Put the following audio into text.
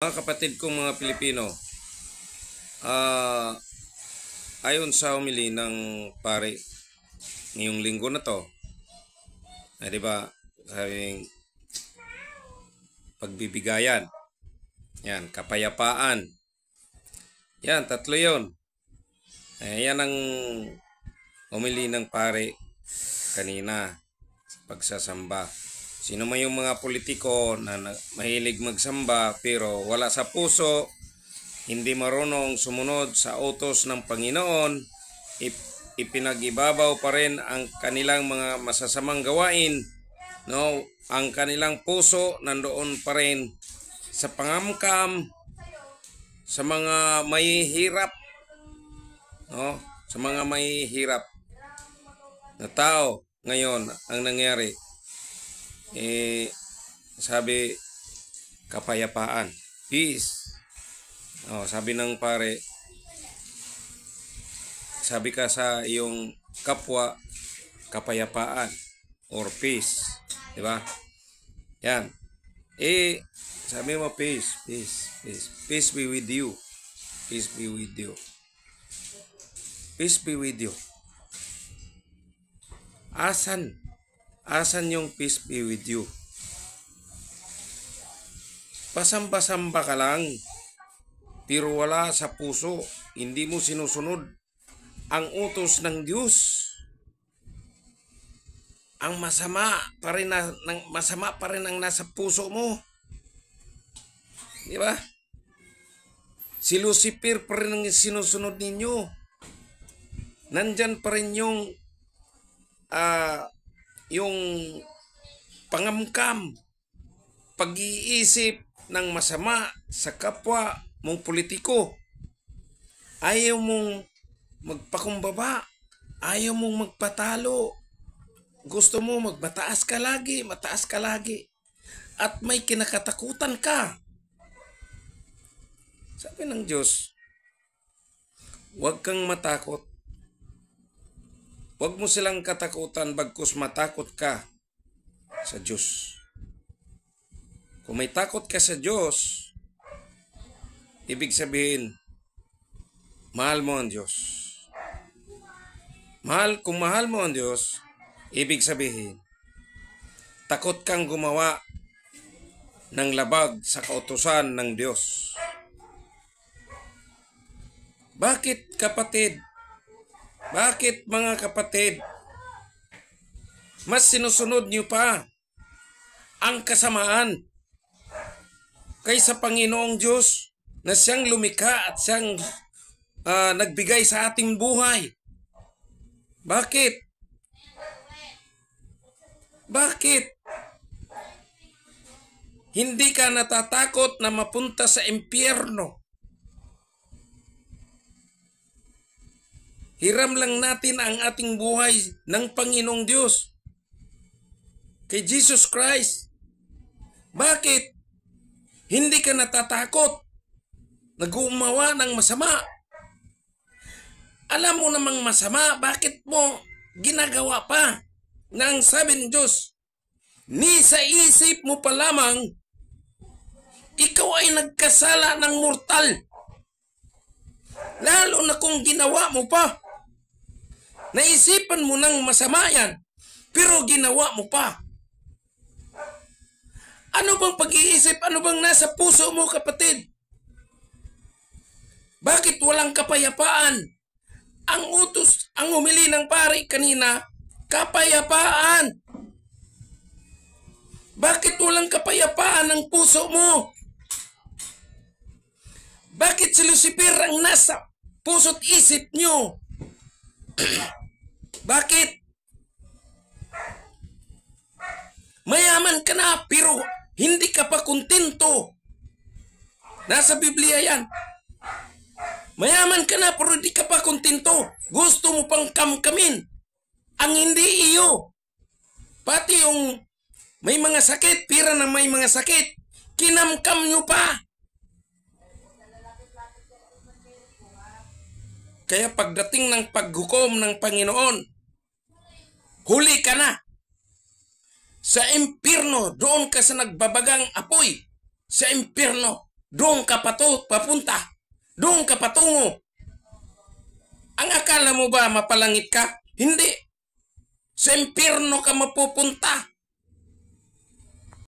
Mga kapatid kong mga Pilipino, ah ayon sa homily ng pare ngayong linggo na to, di ba, sabing pagbibigayan, yan, kapayapaan, yan, tatlo yun. Yan ang homily ng pare kanina sa pagsasamba. Sino man yung mga politiko na mahilig magsamba pero wala sa puso, hindi marunong sumunod sa utos ng Panginoon, ipinag-ibabaw pa rin ang kanilang mga masasamang gawain, no? Ang kanilang puso nandoon pa rin sa pangamkam, sa mga mahihirap, no? Sa mga mahihirap na tao. Ngayon, ang nangyari, sabi, kapayapaan, peace. Sabi ng pare, sabi ka sa iyong kapwa, kapayapaan or peace, di ba? Yan. Sabi mo peace, peace, peace. Peace be with you. Peace be with you. Peace be with you. Asan yung peace be with you? Pasamba-samba ka lang, pero wala sa puso. Hindi mo sinusunod ang utos ng Diyos. Ang masama pa rin ang nasa puso mo. Di ba? Si Lucifer pa rin ang sinusunod ninyo. Nandyan pa rin yung pangamkam, pag-iisip ng masama sa kapwa mong politiko. Ayaw mong magpakumbaba, ayaw mong magpatalo. Gusto mo magmataas ka lagi, mataas ka lagi. At may kinakatakutan ka. Sabi ng Diyos, huwag kang matakot. Huwag mo silang katakutan bagkus matakot ka sa Diyos. Kung may takot ka sa Diyos, ibig sabihin, mahal mo ang Diyos. Kung mahal mo ang Diyos, ibig sabihin, takot kang gumawa ng labag sa kautusan ng Diyos. Bakit kapatid? Bakit mga kapatid? Mas sinusunod niyo pa ang kasamaan kaysa Panginoong Diyos na siyang lumikha at siyang nagbigay sa ating buhay. Bakit? Bakit? Hindi ka natatakot na mapunta sa impyerno? Hiram lang natin ang ating buhay ng Panginoong Diyos, kay Jesus Christ. Bakit? Hindi ka natatakot na gumawa ng masama. Alam mo namang masama, bakit mo ginagawa pa? Nang sabi ng Diyos, ni sa isip mo pa lamang, ikaw ay nagkasala ng mortal. Lalo na kung ginawa mo pa. Naisipan mo ng masama yan, pero ginawa mo pa. Ano bang pag-iisip? Ano bang nasa puso mo, kapatid? Bakit walang kapayapaan? Ang utos, ang humili ng pari kanina, kapayapaan. Bakit walang kapayapaan ang puso mo? Bakit si Lucifer ang nasa puso't isip nyo? Bakit? Mayaman ka na pero hindi ka pa kontento. Nasa Biblia yan. Mayaman ka na pero hindi ka pa kontento. Gusto mo pang kamkamin ang hindi iyo. Pati yung may mga sakit, pira na may mga sakit, kinamkam nyo pa. Kaya pagdating ng paghukom ng Panginoon, huli ka na. Sa impyerno, doon ka sa nagbabagang apoy. Sa impyerno, Doon ka papunta. Doon ka patungo. Ang akala mo ba mapalangit ka? Hindi. Sa impyerno ka mapupunta.